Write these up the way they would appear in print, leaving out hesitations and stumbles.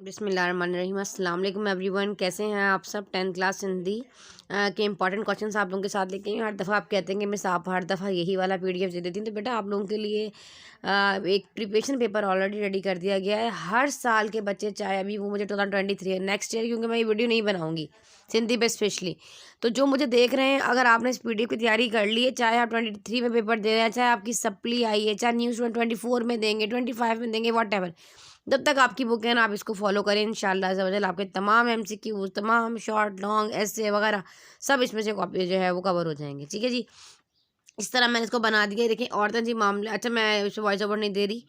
बिस्मिल्लाहिर्रहमानिर्रहीम। अस्सलाम वालेकुम एवरीवन, कैसे हैं आप सब। 10th क्लास हिंदी के इंपॉर्टेंट क्वेश्चंस आप लोगों के साथ लेके आई हूँ। हर दफ़ा आप कहते हैं कि मैं आप हर दफ़ा यही वाला पीडीएफ दे देती हूँ, तो बेटा आप लोगों के लिए एक प्रिपरेशन पेपर ऑलरेडी रेडी कर दिया गया है। हर साल के बच्चे, चाहे अभी वो मुझे 2023 है, नेक्स्ट ईयर, क्योंकि मैं ये वीडियो नहीं बनाऊँगी हिंदी पे स्पेशली, तो जो मुझे देख रहे हैं, अगर आपने इस पीडीएफ की तैयारी कर ली है, चाहे आप 23 में पेपर दे रहे हैं, चाहे आपकी सप्ली आई है, चाहे न्यूज़ 24 में देंगे, 25 में देंगे, वॉट एवर, जब तक आपकी बुक है ना, आप इसको फॉलो करें। इंशाल्लाह अज़्ज़ा वजल आपके तमाम एमसीक्यू, तमाम शॉर्ट लॉन्ग ऐसे वगैरह सब इसमें से कॉपी जो है वो कवर हो जाएंगे। ठीक है जी, इस तरह मैंने इसको बना दिया। देखिए औरतें जी मामले, अच्छा मैं इस वॉइस ओवर नहीं दे रही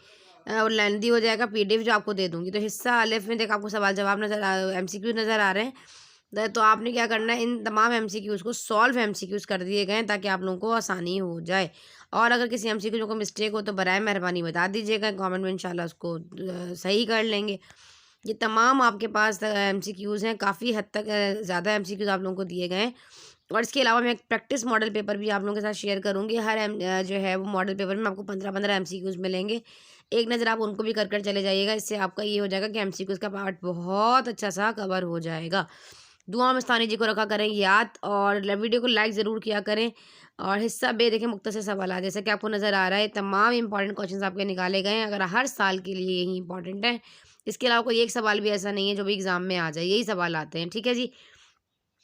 और लेंदी हो जाएगा। पीडीएफ जो आपको दे दूंगी, तो हिस्सा अलिफ में देखो आपको सवाल जवाब नजर, एमसीक्यू नज़र आ रहे हैं। तो आपने क्या करना है, इन तमाम एमसीक्यूज़ को सॉल्व एमसीक्यूज़ कर दिए गए हैं, ताकि आप लोगों को आसानी हो जाए। और अगर किसी एमसीक्यू को मिस्टेक हो तो बराए मेहरबानी बता दीजिएगा कमेंट में, इंशाल्लाह उसको सही कर लेंगे। ये तमाम आपके पास एमसीक्यूज़ हैं, काफ़ी हद तक ज़्यादा एमसीक्यूज़ आप लोगों को दिए गए हैं। और इसके अलावा मैं एक प्रैक्टिस मॉडल पेपर भी आप लोगों के साथ शेयर करूँगी। हर जो है वो मॉडल पेपर में आपको 15-15 एमसीक्यूज़ मिलेंगे। एक नज़र आप उनको भी कर चले जाइएगा। इससे आपका ये हो जाएगा कि एमसीक्यूज़ का पार्ट बहुत अच्छा सा कवर हो जाएगा। दुआ में स्थानी जी को रखा करें याद, और वीडियो को लाइक ज़रूर किया करें। और हिस्सा बे देखें, मुख्तसर सवाल जैसा कि आपको नज़र आ रहा है, तमाम इंपॉर्टेंट क्वेश्चंस आपके निकाले गए हैं। अगर हर साल के लिए यही इंपॉर्टेंट है, इसके अलावा कोई एक सवाल भी ऐसा नहीं है जो भी एग्ज़ाम में आ जाए, यही सवाल आते हैं। ठीक है जी,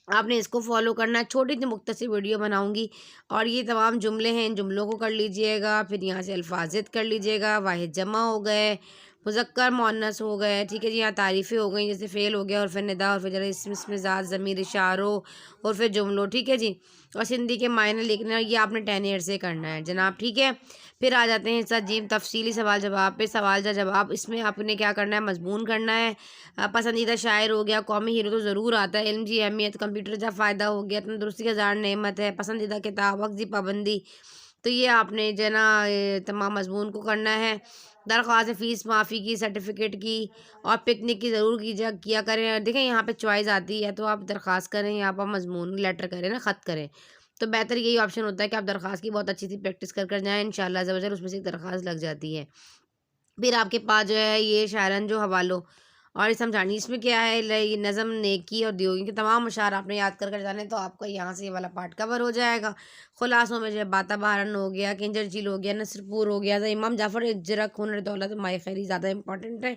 आपने इसको फॉलो करना है। छोटी सी मुख्तसर वीडियो बनाऊंगी, और ये तमाम जुमले हैं, इन जुमलों को कर लीजिएगा। फिर यहाँ से अल्फाजित कर लीजिएगा। वाहिद जमा हो गए, मुज़क्कर मुअन्नस हो गए। ठीक है जी, यहाँ तारीफ़ें हो गई, जैसे फ़ेल हो गया, और फिर निदा, और फिर जरा इसमें ज़ात ज़मीर इशारों, और फिर जुमलों। ठीक है जी, और सिंधी के मायने लिखना, ये आपने 10 ईयर से करना है जनाब। ठीक है, फिर आ जाते हैं सर जी तफसीली सवाल जवाब पे। सवाल का जवाब, इसमें आपने क्या करना है, मजमून करना है। पसंदीदा शायर हो गया, कौमी हीरो तो ज़रूर आता है, इल्म की अहमियत, कंप्यूटर का फ़ायदा हो गया, तंदुरुस्ती का ज़ार नेमत है, पसंदीदा किताब, वक्त की पाबंदी। तो ये आपने जो है ना तमाम मजमून को करना है। दरख्वास्त फ़ीस माफ़ी की, सर्टिफिकेट की, और पिकनिक की ज़रूर किया करें। देखें यहाँ पे चॉइस आती है, तो आप दरख्वास्त करें या आप मजमून लेटर करें ना, ख़त करें, तो बेहतर यही ऑप्शन होता है कि आप दरख्वास्त की बहुत अच्छी सी प्रैक्टिस कर जाएँ। इंशाल्लाह अज़्ज़ा वजल उसमें से एक दरख्वास्त लग जाती है। फिर आपके पास जो है ये शायरन जो हवालों और समझानी, इसमें क्या है, ये नज़म, नेकी और दियोगी के तमाम अशार आपने याद कर जाने, तो आपका यहाँ से ये वाला पार्ट कवर हो जाएगा। खुलासों में जो है बाता बहारन हो गया, किंजर झील हो गया, नसरपुर हो गया, इमाम जाफ़र जरक हुनर दौलत माए खैरी ज़्यादा इंपॉर्टेंट है,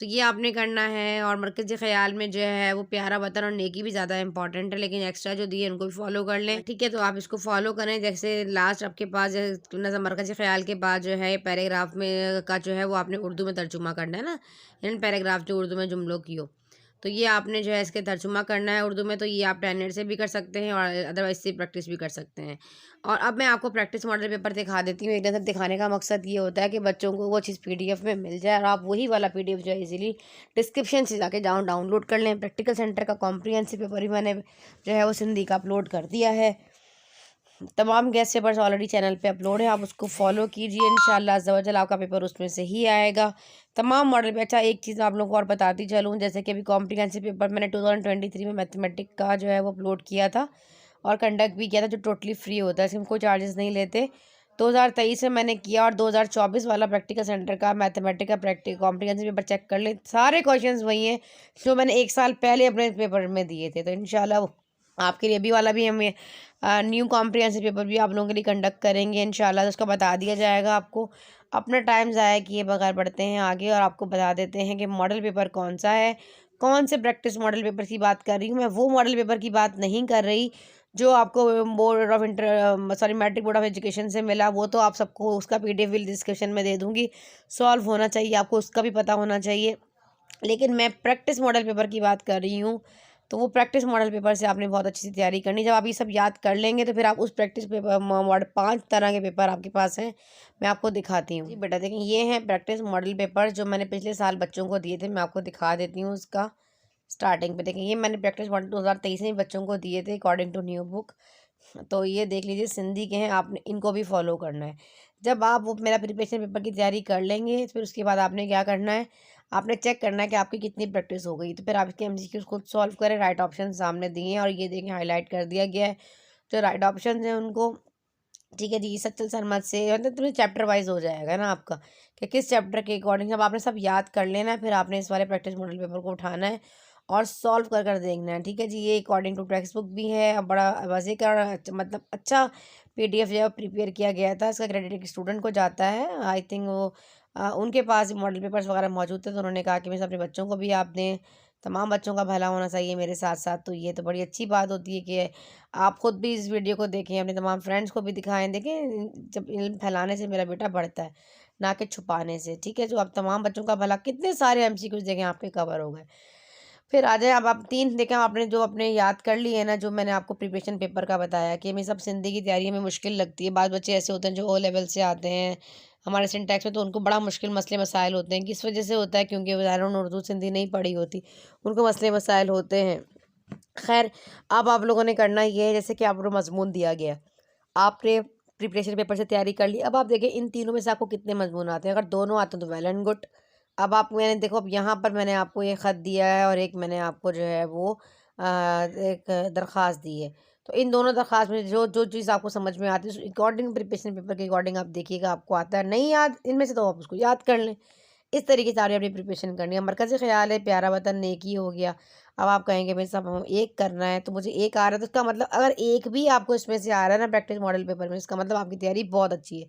तो ये आपने करना है। और मरकज़ी ख़याल में जो है वो प्यारा वतन और नेकी भी ज़्यादा इंपॉर्टेंट है, लेकिन एक्स्ट्रा जो दिए उनको भी फॉलो कर लें। ठीक है, तो आप इसको फॉलो करें। जैसे लास्ट आपके पास नज़म मरकज़ी ख़याल के बाद जो है पैराग्राफ में का जो है वो आपने उर्दू में तर्जुमा करना है ना, इन पैराग्राफ जो उर्दू में जुमलों की हो, तो ये आपने जो है इसके तर्जुमा करना है उर्दू में। तो ये आप 10 मिनट से भी कर सकते हैं, और अदरवाइज से प्रैक्टिस भी कर सकते हैं। और अब मैं आपको प्रैक्टिस मॉडल पेपर दिखा देती हूँ। एक नज़र दिखाने का मकसद ये होता है कि बच्चों को वो चीज़ पीडीएफ में मिल जाए, और आप वही वाला पीडीएफ जो है इजीली डिस्क्रिप्शन से जाके डाउनलोड कर लें। प्रैक्टिकल सेंटर का कॉम्प्रिहेंसिव पेपर भी मैंने जो है वो सिंधी का अपलोड कर दिया है। तमाम गेस्ट पेपर्स ऑलरेडी चैनल पे अपलोड है, आप उसको फॉलो कीजिए। इंशाल्लाह अज़्ज़ा वजल आपका पेपर उसमें से ही आएगा, तमाम मॉडल पे। अच्छा, एक चीज़ आप लोगों को और बताती चलूँ, जैसे कि अभी कॉम्प्रिहेंसिव पेपर मैंने 2023 में मैथमेटिक का जो है वो अपलोड किया था, और कंडक्ट भी किया था, जो टोटली फ्री होता है, इसमें कोई चार्जेस नहीं लेते। 2023 में मैंने किया, और 2024 वाला प्रैक्टिकल सेंटर का मैथमेटिक का कॉम्प्रिहेंसिव पेपर चेक कर ले, सारे क्वेश्चंस वही हैं जो मैंने एक साल पहले अपने पेपर में दिए थे। तो इंशाल्लाह आपके लिए अभी वाला भी हम न्यू कॉम्प्रिहेंसिव पेपर भी आप लोगों के लिए कंडक्ट करेंगे इंशाल्लाह, तो उसका बता दिया जाएगा आपको। अपना टाइम ज़ाया किए बगैर बढ़ते हैं आगे, और आपको बता देते हैं कि मॉडल पेपर कौन सा है, कौन से प्रैक्टिस मॉडल पेपर की बात कर रही हूँ मैं। वो मॉडल पेपर की बात नहीं कर रही जो आपको board of inter sorry matric board of education से मिला। वो तो आप सबको उसका पीडीएफ भी डिस्क्रिप्शन में दे दूँगी। सॉल्व होना चाहिए, आपको उसका भी पता होना चाहिए, लेकिन मैं प्रैक्टिस मॉडल पेपर की बात कर रही हूँ। तो वो प्रैक्टिस मॉडल पेपर से आपने बहुत अच्छी सी तैयारी करनी। जब आप ये सब याद कर लेंगे, तो फिर आप उस प्रैक्टिस पेपर मॉडल 5 तरह के पेपर आपके पास हैं, मैं आपको दिखाती हूँ। जी बेटा देखें, ये हैं प्रैक्टिस मॉडल पेपर जो मैंने पिछले साल बच्चों को दिए थे। मैं आपको दिखा देती हूँ उसका स्टार्टिंग पे। देखें, ये मैंने प्रैक्टिस मॉडल 2023 में बच्चों को दिए थे अकॉर्डिंग टू न्यू बुक। तो ये देख लीजिए, सिंधी के हैं, आपने इनको भी फॉलो करना है। जब आप वो मेरा प्रिपरेशन पेपर की तैयारी कर लेंगे, फिर उसके बाद आपने क्या करना है, आपने चेक करना है कि आपकी कितनी प्रैक्टिस हो गई। तो फिर आप इसके एमसीक्यूज खुद सॉल्व करें। राइट ऑप्शन सामने दिए हैं, और ये देखें हाईलाइट कर दिया गया है। जो राइट ऑप्शन हैं उनको ठीक है जी, सच्चल सरमत से मतलब तुम्हें चैप्टर वाइज हो जाएगा ना आपका, कि किस चैप्टर के अकॉर्डिंग जब आपने सब याद कर लेना है, फिर आपने इस वाले प्रैक्टिस मॉडल पेपर को उठाना है और सॉल्व कर कर देखना है। ठीक है जी, ये अकॉर्डिंग टू टेक्स्ट बुक भी है, और बड़ा मज़े का मतलब अच्छा पीडीएफ जो है प्रिपेयर किया गया था। इसका क्रेडिट एक स्टूडेंट को जाता है, आई थिंक वो उनके पास मॉडल पेपर्स वगैरह मौजूद थे, तो उन्होंने कहा कि मैं अपने बच्चों को भी आप दें, तमाम बच्चों का भला होना चाहिए मेरे साथ साथ। तो ये तो बड़ी अच्छी बात होती है कि आप खुद भी इस वीडियो को देखें, अपने तमाम फ्रेंड्स को भी दिखाएं। देखें, जब इल्म फैलाने से मेरा बेटा बढ़ता है, ना कि छुपाने से। ठीक है, जो आप तमाम बच्चों का भला, कितने सारे एमसीक्यूज देखें आपके कवर हो गए। फिर आ जाए, अब आप 3 देखें, आपने जो अपने याद कर लिए है ना, जो मैंने आपको प्रिपरेशन पेपर का बताया कि हमें सब सिंधी की तैयारी में मुश्किल लगती है। बाद बच्चे ऐसे होते हैं जो ओ लेवल से आते हैं हमारे सिंटैक्स में, तो उनको बड़ा मुश्किल मसले मसाइल होते हैं। किस वजह से होता है? क्योंकि उन्होंने उर्दू सिंधी नहीं पढ़ी होती, उनको मसले मसाइल होते हैं। खैर, अब आप लोगों ने करना ये है, जैसे कि आपको मजमून दिया गया, आपने प्रिपरेशन पेपर से तैयारी कर ली। अब आप देखें इन तीनों में से आपको कितने मजमून आते हैं। अगर दोनों आते हैं तो वेल एंड गुड। अब आप, मैंने देखो, अब यहाँ पर मैंने आपको ये ख़त दिया है और एक मैंने आपको जो है वो एक दरख्वास्त दी है। तो इन दोनों दरख्वास्त में जो जो चीज़ आपको समझ में आती है, अकॉर्डिंग प्रिपरेशन पेपर के अकॉर्डिंग आप देखिएगा, आपको आता है नहीं याद इनमें से तो आप उसको याद कर लें। इस तरीके से आपने अपनी प्रिपरेशन करनी है। मरकज़ी ख़्याल है, प्यारा वतन, नेकी हो गया। अब आप कहेंगे भाई साहब हम एक करना है, तो मुझे एक आ रहा है, तो इसका मतलब अगर एक भी आपको इसमें से आ रहा है ना प्रैक्टिस मॉडल पेपर में, इसका मतलब आपकी तैयारी बहुत अच्छी है।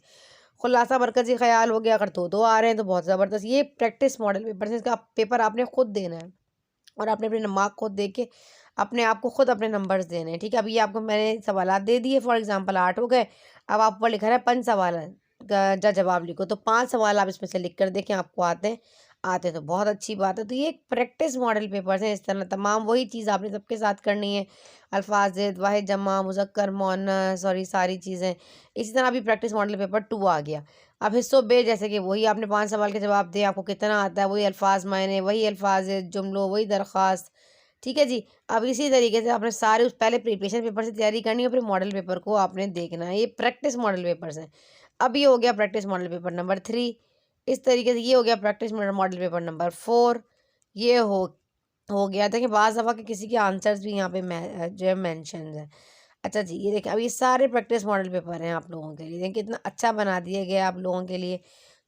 खुलासा मरकज़ी ख़्याल हो गया, अगर दो आ रहे हैं तो बहुत ज़बरदस्त। ये प्रैक्टिस मॉडल पेपर से, इसका पेपर आपने खुद देना है और आपने अपने मार्क खुद दे के अपने आप को खुद अपने नंबर्स देने हैं। ठीक है, अभी आपको मैंने सवालात दे दिए, फॉर एग्जांपल 8 हो गए। अब आप ऊपर लिखा है 5 सवाल का जवाब लिखो, तो 5 सवाल आप इसमें से लिख कर देखें आपको आते हैं। आते तो बहुत अच्छी बात है। तो ये एक प्रैक्टिस मॉडल पेपर्स हैं। इस तरह तमाम वही चीज़ आपने सबके साथ करनी है। अल्फाज, वाहिद, जमा, मुज़क्कर, मुअन्नस और ये सारी चीज़ें। इसी तरह अभी प्रैक्टिस मॉडल पेपर 2 आ गया। अब हिस्सों बे, जैसे कि वही आपने 5 सवाल के जवाब दिए, आपको कितना आता है, वही अल्फाज मायने, वही अल्फाज जुमलों, वही दरख्वास्त। ठीक है जी। अब इसी तरीके से आपने सारे उस पहले प्रिपरेशन पेपर से तैयारी करनी है, फिर मॉडल पेपर को आपने देखना है। ये प्रैक्टिस मॉडल पेपर्स हैं। अब ये हो गया प्रैक्टिस मॉडल पेपर नंबर 3। इस तरीके से ये हो गया प्रैक्टिस मॉडल पेपर नंबर 4। ये हो गया था कि बाज़ दफ़ा के किसी के आंसर्स भी यहाँ पे जो है मेंशन है। अच्छा जी, ये देखिए, अब ये सारे प्रैक्टिस मॉडल पेपर हैं आप लोगों के लिए। देखिए कितना अच्छा बना दिया गया आप लोगों के लिए।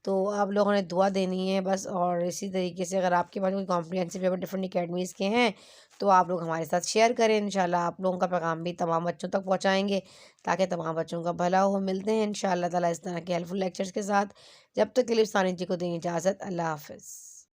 तो आप लोगों ने दुआ देनी है बस। और इसी तरीके से अगर आपके पास कोई कॉम्प्रिहेंसिव पेपर डिफरेंट अकेडमीज़ के हैं, तो आप लोग हमारे साथ शेयर करें। इंशाल्लाह आप लोगों का पैगाम भी तमाम बच्चों तक पहुँचाएँगे, ताकि तमाम बच्चों का भला हो। मिलते हैं इंशाल्लाह ताला इस तरह के हेल्पफुल लेक्चर्स के साथ। जब तक के लिए सानी जी को दें इजाज़त। अल्लाह हाफ़िज़।